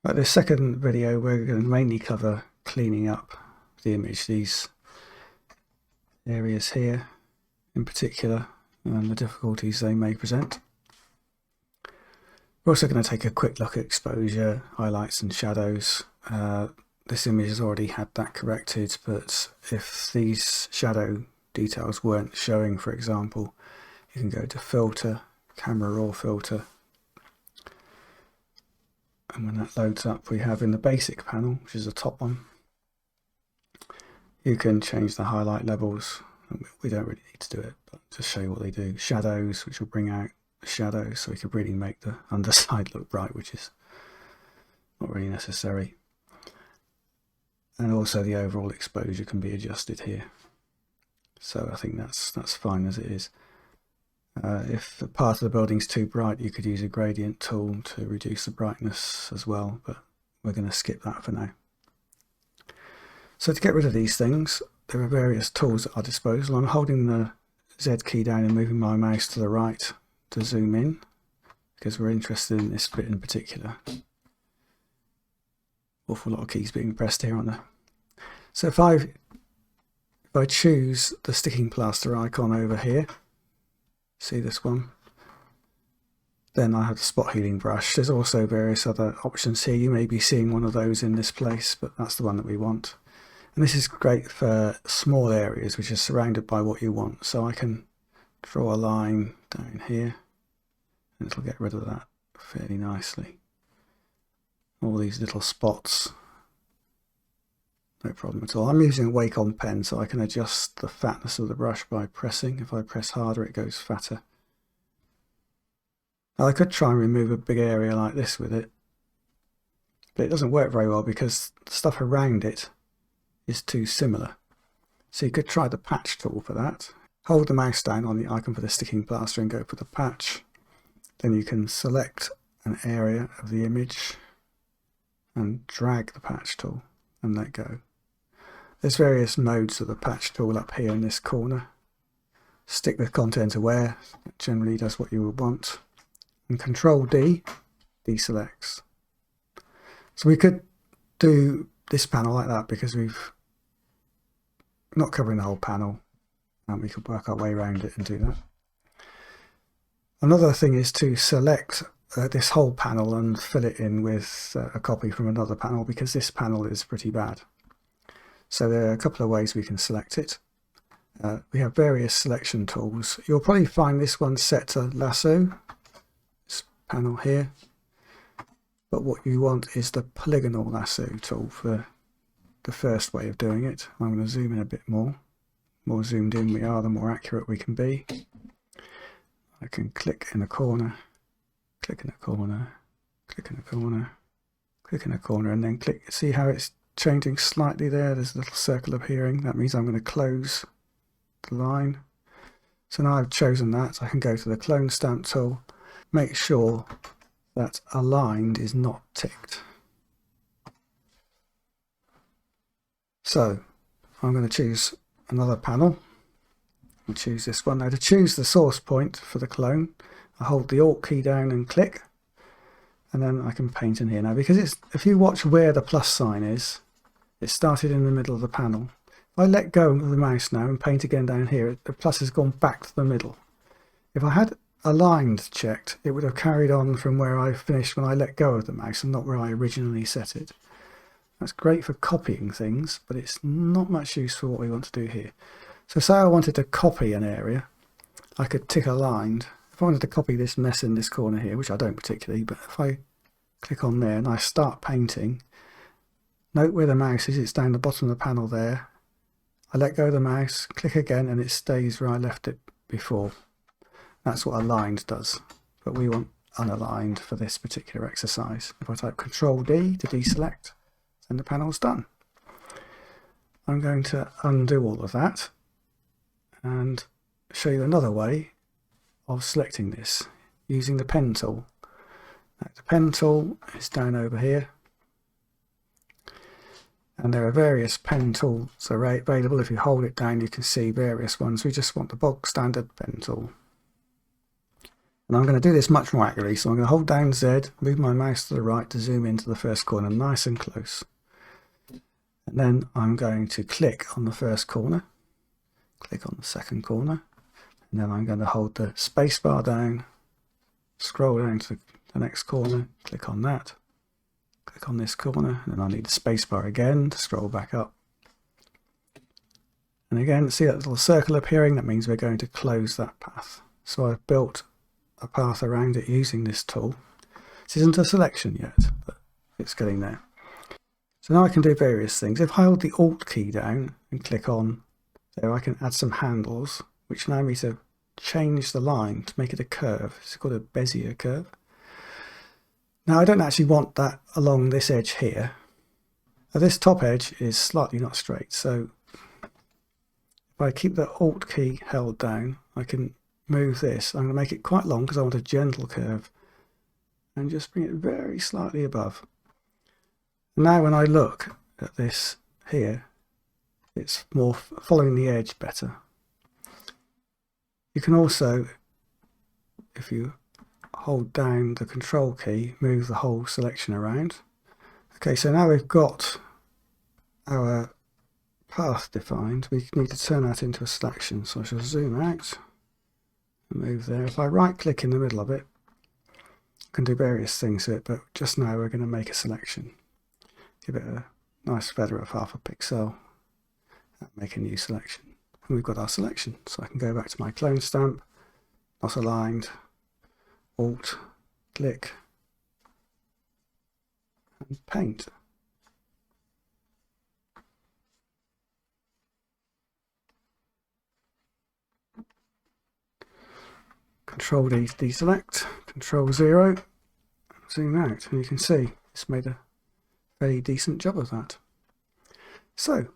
Right, this second video we're going to mainly cover cleaning up the image, these areas here in particular, and the difficulties they may present. We're also going to take a quick look at exposure, highlights and shadows. This image has already had that corrected, but if these shadow details weren't showing, for example, you can go to Filter, Camera Raw Filter, and when that loads up, we have in the basic panel, which is the top one, you can change the highlight levels. We don't really need to do it, but just show you what they do. Shadows, which will bring out the shadows, so we can really make the underside look bright, which is not really necessary. And also the overall exposure can be adjusted here. So I think that's fine as it is. If a part of the building's too bright, you could use a gradient tool to reduce the brightness as well, but we're going to skip that for now. So to get rid of these things, there are various tools at our disposal. I'm holding the Z key down and moving my mouse to the right to zoom in, because we're interested in this bit in particular. Awful lot of keys being pressed here, aren't there? So if I choose the sticking plaster icon over here, see this one, then I have the spot healing brush. There's also various other options here. You may be seeing one of those in this place, but that's the one that we want. And this is great for small areas which are surrounded by what you want. So I can draw a line down here and it'll get rid of that fairly nicely. All these little spots, no problem at all. I'm using a Wacom pen, so I can adjust the fatness of the brush by pressing. If I press harder, it goes fatter. Now I could try and remove a big area like this with it, but it doesn't work very well because the stuff around it is too similar. So you could try the patch tool for that. Hold the mouse down on the icon for the sticking plaster and go for the patch. Then you can select an area of the image and drag the patch tool and let go. There's various modes of the patch tool up here in this corner. Stick with content aware, it generally does what you would want. And Control D deselects. So we could do this panel like that because we've not covering the whole panel, and we could work our way around it and do that. Another thing is to select this whole panel and fill it in with a copy from another panel, because this panel is pretty bad. So there are a couple of ways we can select it. We have various selection tools. You'll probably find this one set to lasso, this panel here. But what you want is the polygonal lasso tool for the first way of doing it. I'm going to zoom in a bit more. The more zoomed in we are, the more accurate we can be. I can click in a corner, click in a corner, click in a corner, click in a corner, and then click. See how it's changing slightly there? There's a little circle appearing. That means I'm going to close the line. So now I've chosen that, I can go to the clone stamp tool, make sure that aligned is not ticked. So I'm going to choose another panel and choose this one. Now to choose the source point for the clone, I hold the Alt key down and click, and then I can paint in here. Now because it's, if you watch where the plus sign is, it started in the middle of the panel. If I let go of the mouse now and paint again down here, the plus has gone back to the middle. If I had aligned checked, it would have carried on from where I finished when I let go of the mouse and not where I originally set it. That's great for copying things, but it's not much use for what we want to do here. So say I wanted to copy an area, I could tick aligned. If I wanted to copy this mess in this corner here, which I don't particularly, but if I click on there and I start painting, note where the mouse is, it's down the bottom of the panel there. I let go of the mouse, click again, and it stays where I left it before. That's what aligned does, but we want unaligned for this particular exercise. If I type Control D to deselect, then the panel's done. I'm going to undo all of that and show you another way of selecting this using the pen tool. Now, the pen tool is down over here, and there are various pen tools available. If you hold it down, you can see various ones. We just want the bog standard pen tool. And I'm going to do this much more accurately, so I'm going to hold down Z, move my mouse to the right to zoom into the first corner nice and close. And then I'm going to click on the first corner, click on the second corner, and then I'm going to hold the space bar down, scroll down to the next corner, click on that, click on this corner, and then I need the space bar again to scroll back up. And again, see that little circle appearing? That means we're going to close that path. So I've built a path around it using this tool. This isn't a selection yet, but it's getting there. So now I can do various things. If I hold the Alt key down and click on there, I can add some handles, which allow me to change the line to make it a curve. It's called a Bezier curve. Now I don't actually want that along this edge here. Now this top edge is slightly not straight, so if I keep the Alt key held down, I can move this. I'm going to make it quite long because I want a gentle curve, and just bring it very slightly above. Now when I look at this here, it's more following the edge better. You can also, if you hold down the Control key, move the whole selection around. Okay, so now we've got our path defined. We need to turn that into a selection. So I shall zoom out and move there. If I right click in the middle of it, I can do various things to it, but just now we're going to make a selection. Give it a nice feather of half a pixel and make a new selection. And we've got our selection. So I can go back to my clone stamp, not aligned, Alt, click, and paint. Control D to deselect, Control 0, zoom out, and you can see it's made a very decent job of that. So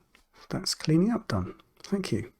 that's cleaning up done. Thank you.